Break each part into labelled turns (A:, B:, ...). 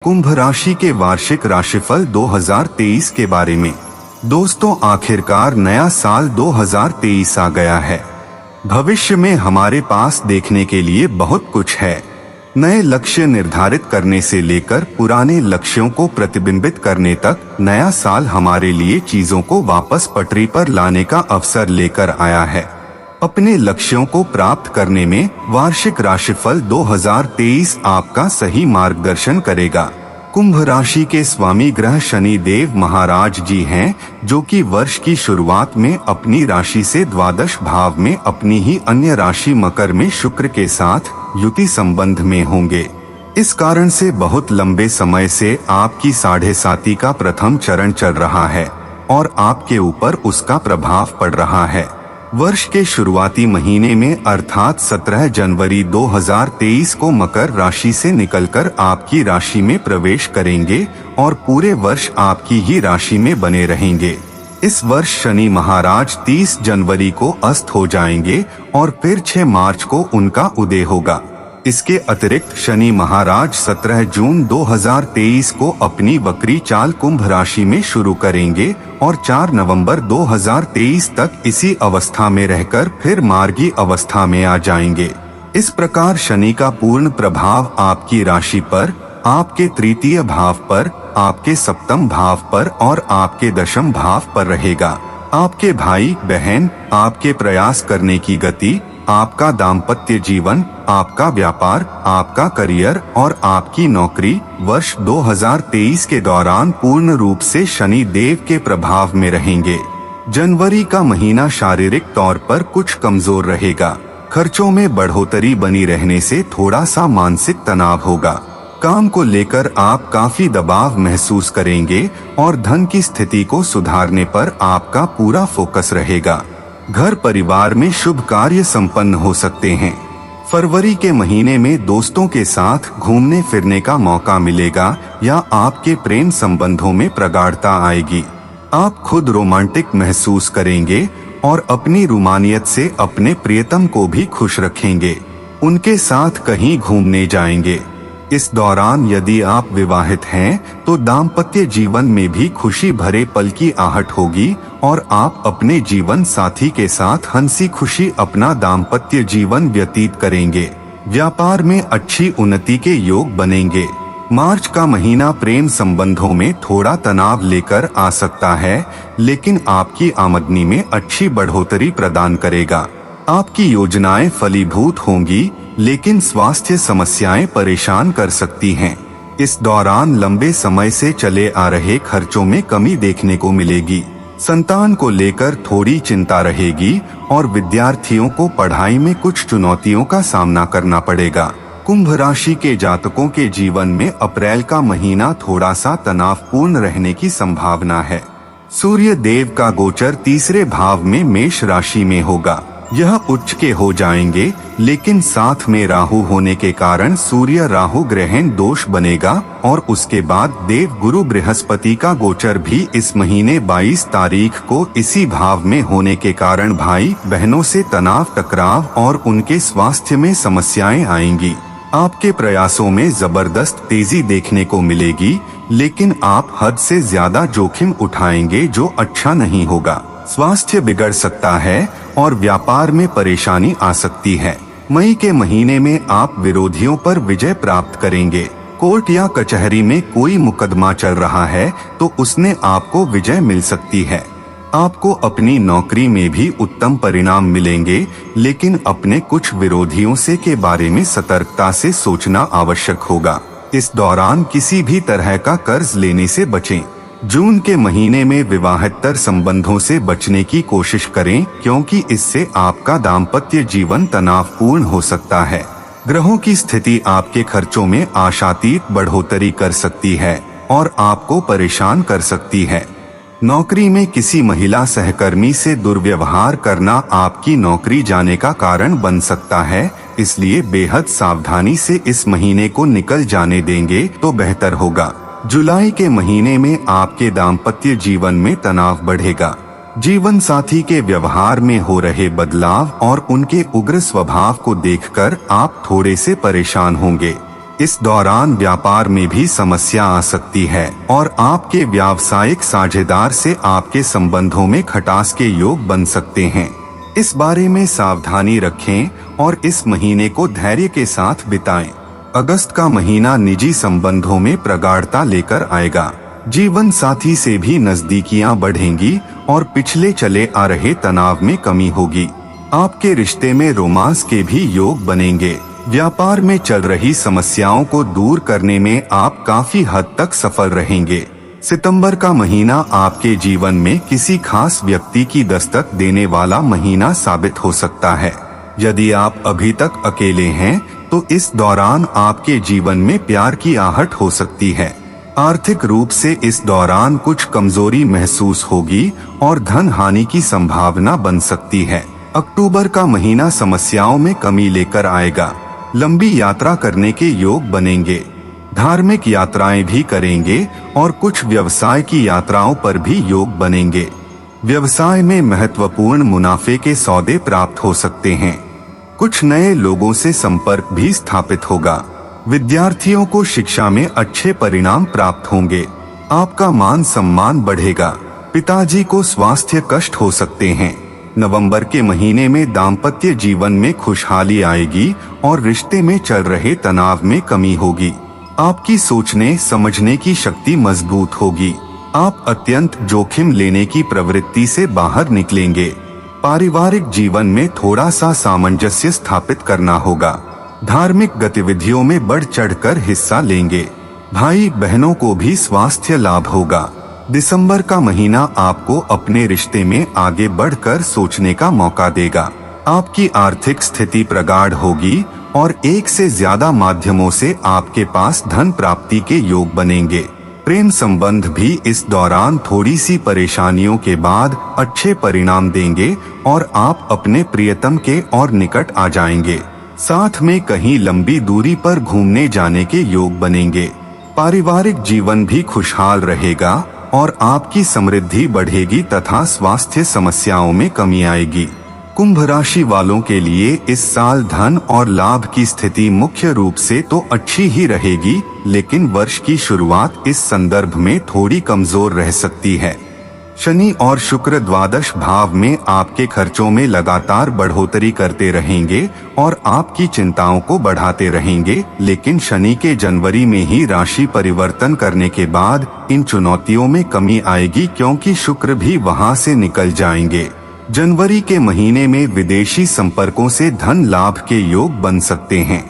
A: कुंभ राशि के वार्षिक राशिफल 2023 के बारे में। दोस्तों, आखिरकार नया साल 2023 आ गया है। भविष्य में हमारे पास देखने के लिए बहुत कुछ है। नए लक्ष्य निर्धारित करने से लेकर पुराने लक्ष्यों को प्रतिबिंबित करने तक, नया साल हमारे लिए चीजों को वापस पटरी पर लाने का अवसर लेकर आया है। अपने लक्ष्यों को प्राप्त करने में वार्षिक राशिफल 2023 आपका सही मार्गदर्शन करेगा। कुंभ राशि के स्वामी ग्रह शनि देव महाराज जी हैं, जो कि वर्ष की शुरुआत में अपनी राशि से द्वादश भाव में अपनी ही अन्य राशि मकर में शुक्र के साथ युति संबंध में होंगे। इस कारण से बहुत लंबे समय से आपकी 7.5 का प्रथम चरण चल रहा है और आपके ऊपर उसका प्रभाव पड़ रहा है। वर्ष के शुरुआती महीने में अर्थात 17 जनवरी 2023 को मकर राशि से निकलकर आपकी राशि में प्रवेश करेंगे और पूरे वर्ष आपकी ही राशि में बने रहेंगे। इस वर्ष शनि महाराज 30 जनवरी को अस्त हो जाएंगे और फिर 6 मार्च को उनका उदय होगा। इसके अतिरिक्त शनि महाराज 17 जून 2023 को अपनी वक्री चाल कुंभ राशि में शुरू करेंगे और 4 नवंबर 2023 तक इसी अवस्था में रहकर फिर मार्गी अवस्था में आ जाएंगे। इस प्रकार शनि का पूर्ण प्रभाव आपकी राशि पर, आपके तृतीय भाव पर, आपके सप्तम भाव पर और आपके दशम भाव पर रहेगा। आपके भाई बहन, आपके प्रयास करने की गति, आपका दाम्पत्य जीवन, आपका व्यापार, आपका करियर और आपकी नौकरी वर्ष 2023 के दौरान पूर्ण रूप से शनि देव के प्रभाव में रहेंगे। जनवरी का महीना शारीरिक तौर पर कुछ कमजोर रहेगा। खर्चों में बढ़ोतरी बनी रहने से थोड़ा सा मानसिक तनाव होगा। काम को लेकर आप काफी दबाव महसूस करेंगे और धन की स्थिति को सुधारने पर आपका पूरा फोकस रहेगा। घर परिवार में शुभ कार्य संपन्न हो सकते हैं। फरवरी के महीने में दोस्तों के साथ घूमने फिरने का मौका मिलेगा या आपके प्रेम संबंधों में प्रगाढ़ता आएगी। आप खुद रोमांटिक महसूस करेंगे और अपनी रूमानियत से अपने प्रियतम को भी खुश रखेंगे। उनके साथ कहीं घूमने जाएंगे। इस दौरान यदि आप विवाहित हैं तो दाम्पत्य जीवन में भी खुशी भरे पल की आहट होगी और आप अपने जीवन साथी के साथ हंसी खुशी अपना दाम्पत्य जीवन व्यतीत करेंगे। व्यापार में अच्छी उन्नति के योग बनेंगे। मार्च का महीना प्रेम संबंधों में थोड़ा तनाव लेकर आ सकता है, लेकिन आपकी आमदनी में अच्छी बढ़ोतरी प्रदान करेगा। आपकी योजनाएं फलीभूत होंगी, लेकिन स्वास्थ्य समस्याएं परेशान कर सकती हैं। इस दौरान लंबे समय से चले आ रहे खर्चों में कमी देखने को मिलेगी। संतान को लेकर थोड़ी चिंता रहेगी और विद्यार्थियों को पढ़ाई में कुछ चुनौतियों का सामना करना पड़ेगा। कुंभ राशि के जातकों के जीवन में अप्रैल का महीना थोड़ा सा तनावपूर्ण रहने की संभावना है। सूर्य देव का गोचर तीसरे भाव में मेष राशि में होगा। यह उच्च के हो जाएंगे, लेकिन साथ में राहु होने के कारण सूर्य राहु ग्रहण दोष बनेगा और उसके बाद देव गुरु बृहस्पति का गोचर भी इस महीने 22 तारीख को इसी भाव में होने के कारण भाई बहनों से तनाव, टकराव और उनके स्वास्थ्य में समस्याएं आएंगी। आपके प्रयासों में जबरदस्त तेजी देखने को मिलेगी, लेकिन आप हद से ज्यादा जोखिम उठाएंगे जो अच्छा नहीं होगा। स्वास्थ्य बिगड़ सकता है और व्यापार में परेशानी आ सकती है। मई के महीने में आप विरोधियों पर विजय प्राप्त करेंगे। कोर्ट या कचहरी में कोई मुकदमा चल रहा है तो उसने आपको विजय मिल सकती है। आपको अपनी नौकरी में भी उत्तम परिणाम मिलेंगे, लेकिन अपने कुछ विरोधियों से के बारे में सतर्कता से सोचना आवश्यक होगा। इस दौरान किसी भी तरह का कर्ज लेने से बचें। जून के महीने में विवाहेतर संबंधों से बचने की कोशिश करें, क्योंकि इससे आपका दाम्पत्य जीवन तनावपूर्ण हो सकता है। ग्रहों की स्थिति आपके खर्चों में आशातीत बढ़ोतरी कर सकती है और आपको परेशान कर सकती है। नौकरी में किसी महिला सहकर्मी से दुर्व्यवहार करना आपकी नौकरी जाने का कारण बन सकता है, इसलिए बेहद सावधानी से इस महीने को निकल जाने देंगे तो बेहतर होगा। जुलाई के महीने में आपके दाम्पत्य जीवन में तनाव बढ़ेगा। जीवन साथी के व्यवहार में हो रहे बदलाव और उनके उग्र स्वभाव को देखकर आप थोड़े से परेशान होंगे। इस दौरान व्यापार में भी समस्या आ सकती है और आपके व्यावसायिक साझेदार से आपके संबंधों में खटास के योग बन सकते हैं। इस बारे में सावधानी रखें और इस महीने को धैर्य के साथ बिताएं। अगस्त का महीना निजी संबंधों में प्रगाढ़ता लेकर आएगा। जीवन साथी से भी नजदीकियां बढ़ेंगी और पिछले चले आ रहे तनाव में कमी होगी। आपके रिश्ते में रोमांस के भी योग बनेंगे। व्यापार में चल रही समस्याओं को दूर करने में आप काफी हद तक सफल रहेंगे। सितंबर का महीना आपके जीवन में किसी खास व्यक्ति की दस्तक देने वाला महीना साबित हो सकता है। यदि आप अभी तक अकेले हैं तो इस दौरान आपके जीवन में प्यार की आहट हो सकती है। आर्थिक रूप से इस दौरान कुछ कमजोरी महसूस होगी और धन हानि की संभावना बन सकती है। अक्टूबर का महीना समस्याओं में कमी लेकर आएगा। लंबी यात्रा करने के योग बनेंगे। धार्मिक यात्राएं भी करेंगे और कुछ व्यवसाय की यात्राओं पर भी योग बनेंगे। व्यवसाय में महत्वपूर्ण मुनाफे के सौदे प्राप्त हो सकते हैं। कुछ नए लोगों से संपर्क भी स्थापित होगा। विद्यार्थियों को शिक्षा में अच्छे परिणाम प्राप्त होंगे। आपका मान सम्मान बढ़ेगा। पिताजी को स्वास्थ्य कष्ट हो सकते हैं। नवंबर के महीने में दाम्पत्य जीवन में खुशहाली आएगी और रिश्ते में चल रहे तनाव में कमी होगी। आपकी सोचने समझने की शक्ति मजबूत होगी। आप अत्यंत जोखिम लेने की प्रवृत्ति से बाहर निकलेंगे। पारिवारिक जीवन में थोड़ा सा सामंजस्य स्थापित करना होगा। धार्मिक गतिविधियों में बढ़ चढ़कर हिस्सा लेंगे। भाई बहनों को भी स्वास्थ्य लाभ होगा। दिसंबर का महीना आपको अपने रिश्ते में आगे बढ़कर सोचने का मौका देगा। आपकी आर्थिक स्थिति प्रगाढ़ होगी और एक से ज्यादा माध्यमों से आपके पास धन प्राप्ति के योग बनेंगे। प्रेम संबंध भी इस दौरान थोड़ी सी परेशानियों के बाद अच्छे परिणाम देंगे और आप अपने प्रियतम के और निकट आ जाएंगे। साथ में कहीं लंबी दूरी पर घूमने जाने के योग बनेंगे। पारिवारिक जीवन भी खुशहाल रहेगा और आपकी समृद्धि बढ़ेगी तथा स्वास्थ्य समस्याओं में कमी आएगी। कुंभ राशि वालों के लिए इस साल धन और लाभ की स्थिति मुख्य रूप से तो अच्छी ही रहेगी, लेकिन वर्ष की शुरुआत इस संदर्भ में थोड़ी कमजोर रह सकती है। शनि और शुक्र द्वादश भाव में आपके खर्चों में लगातार बढ़ोतरी करते रहेंगे और आपकी चिंताओं को बढ़ाते रहेंगे, लेकिन शनि के जनवरी में ही राशि परिवर्तन करने के बाद इन चुनौतियों में कमी आएगी, क्योंकि शुक्र भी वहां से निकल जाएंगे। जनवरी के महीने में विदेशी संपर्कों से धन लाभ के योग बन सकते हैं।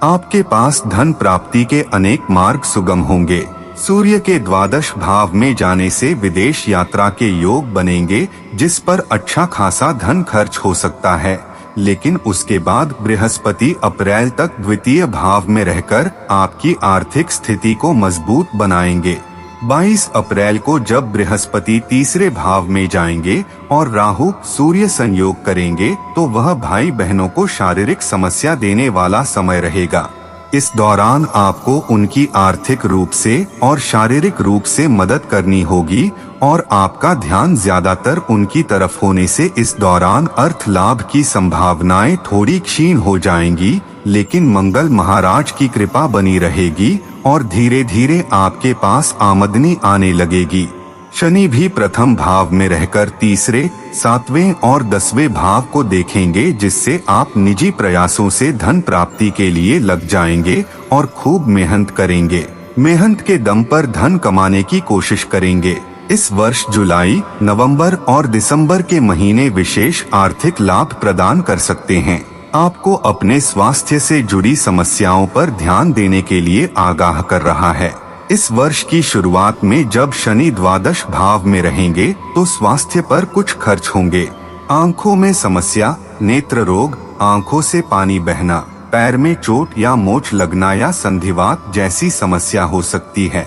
A: आपके पास धन प्राप्ति के अनेक मार्ग सुगम होंगे। सूर्य के द्वादश भाव में जाने से विदेश यात्रा के योग बनेंगे, जिस पर अच्छा खासा धन खर्च हो सकता है, लेकिन उसके बाद बृहस्पति अप्रैल तक द्वितीय भाव में रहकर आपकी आर्थिक स्थिति को मजबूत बनाएंगे। 22 अप्रैल को जब बृहस्पति तीसरे भाव में जाएंगे और राहु सूर्य संयोग करेंगे तो वह भाई बहनों को शारीरिक समस्या देने वाला समय रहेगा। इस दौरान आपको उनकी आर्थिक रूप से और शारीरिक रूप से मदद करनी होगी और आपका ध्यान ज्यादातर उनकी तरफ होने से इस दौरान अर्थ लाभ की संभावनाएं थोड़ी क्षीण हो जाएंगी, लेकिन मंगल महाराज की कृपा बनी रहेगी और धीरे धीरे आपके पास आमदनी आने लगेगी। शनि भी प्रथम भाव में रहकर तीसरे, 7वें और 10वें भाव को देखेंगे, जिससे आप निजी प्रयासों से धन प्राप्ति के लिए लग जाएंगे और खूब मेहनत करेंगे। मेहनत के दम पर धन कमाने की कोशिश करेंगे। इस वर्ष जुलाई, नवंबर और दिसंबर के महीने विशेष आर्थिक लाभ प्रदान कर सकते हैं। आपको अपने स्वास्थ्य से जुड़ी समस्याओं पर ध्यान देने के लिए आगाह कर रहा है। इस वर्ष की शुरुआत में जब शनि द्वादश भाव में रहेंगे तो स्वास्थ्य पर कुछ खर्च होंगे। आंखों में समस्या, नेत्र रोग, आंखों से पानी बहना, पैर में चोट या मोच लगना या संधिवात जैसी समस्या हो सकती है।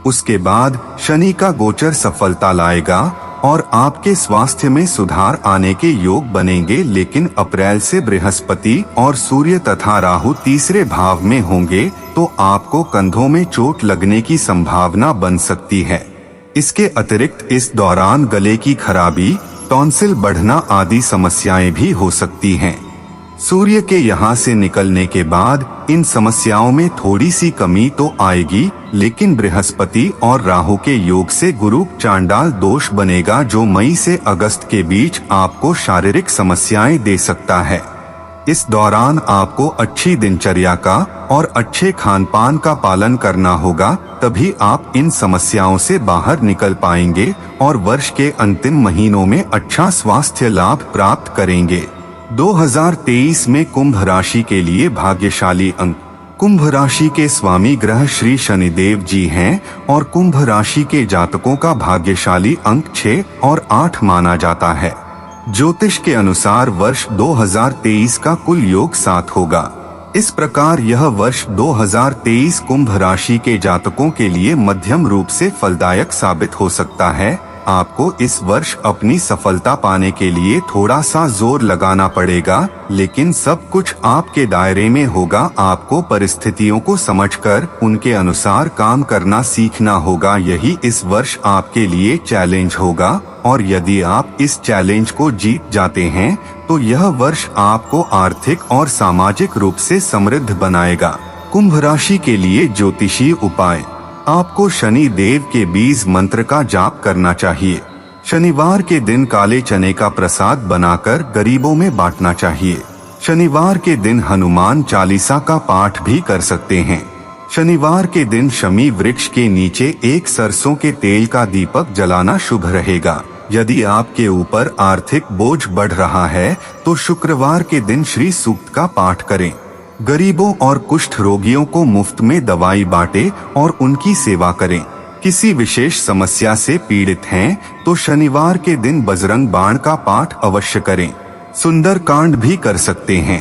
A: उसके बाद शनि का गोचर सफलता लाएगा और आपके स्वास्थ्य में सुधार आने के योग बनेंगे, लेकिन अप्रैल से बृहस्पति और सूर्य तथा राहु तीसरे भाव में होंगे तो आपको कंधों में चोट लगने की संभावना बन सकती है। इसके अतिरिक्त इस दौरान गले की खराबी, टॉन्सिल बढ़ना आदि समस्याएं भी हो सकती हैं। सूर्य के यहाँ से निकलने के बाद इन समस्याओं में थोड़ी सी कमी तो आएगी, लेकिन बृहस्पति और राहु के योग से गुरु चांडाल दोष बनेगा जो मई से अगस्त के बीच आपको शारीरिक समस्याएं दे सकता है। इस दौरान आपको अच्छी दिनचर्या का और अच्छे खान पान का पालन करना होगा, तभी आप इन समस्याओं से बाहर निकल पाएंगे और वर्ष के अंतिम महीनों में अच्छा स्वास्थ्य लाभ प्राप्त करेंगे। 2023 में कुंभ राशि के लिए भाग्यशाली अंक। कुंभ राशि के स्वामी ग्रह श्री शनिदेव जी हैं और कुंभ राशि के जातकों का भाग्यशाली अंक 6 और 8 माना जाता है। ज्योतिष के अनुसार वर्ष 2023 का कुल योग 7 होगा। इस प्रकार यह वर्ष 2023 कुंभ राशि के जातकों के लिए मध्यम रूप से फलदायक साबित हो सकता है। आपको इस वर्ष अपनी सफलता पाने के लिए थोड़ा सा जोर लगाना पड़ेगा, लेकिन सब कुछ आपके दायरे में होगा। आपको परिस्थितियों को समझकर उनके अनुसार काम करना सीखना होगा। यही इस वर्ष आपके लिए चैलेंज होगा और यदि आप इस चैलेंज को जीत जाते हैं तो यह वर्ष आपको आर्थिक और सामाजिक रूप से समृद्ध बनाएगा। कुंभ राशि के लिए ज्योतिषीय उपाय। आपको शनि देव के बीज मंत्र का जाप करना चाहिए। शनिवार के दिन काले चने का प्रसाद बनाकर गरीबों में बांटना चाहिए। शनिवार के दिन हनुमान चालीसा का पाठ भी कर सकते हैं। शनिवार के दिन शमी वृक्ष के नीचे एक सरसों के तेल का दीपक जलाना शुभ रहेगा। यदि आपके ऊपर आर्थिक बोझ बढ़ रहा है तो शुक्रवार के दिन श्री सूक्त का पाठ करें। गरीबों और कुष्ठ रोगियों को मुफ्त में दवाई बांटे और उनकी सेवा करें। किसी विशेष समस्या से पीड़ित हैं तो शनिवार के दिन बजरंग बाण का पाठ अवश्य करें। सुंदर कांड भी कर सकते हैं।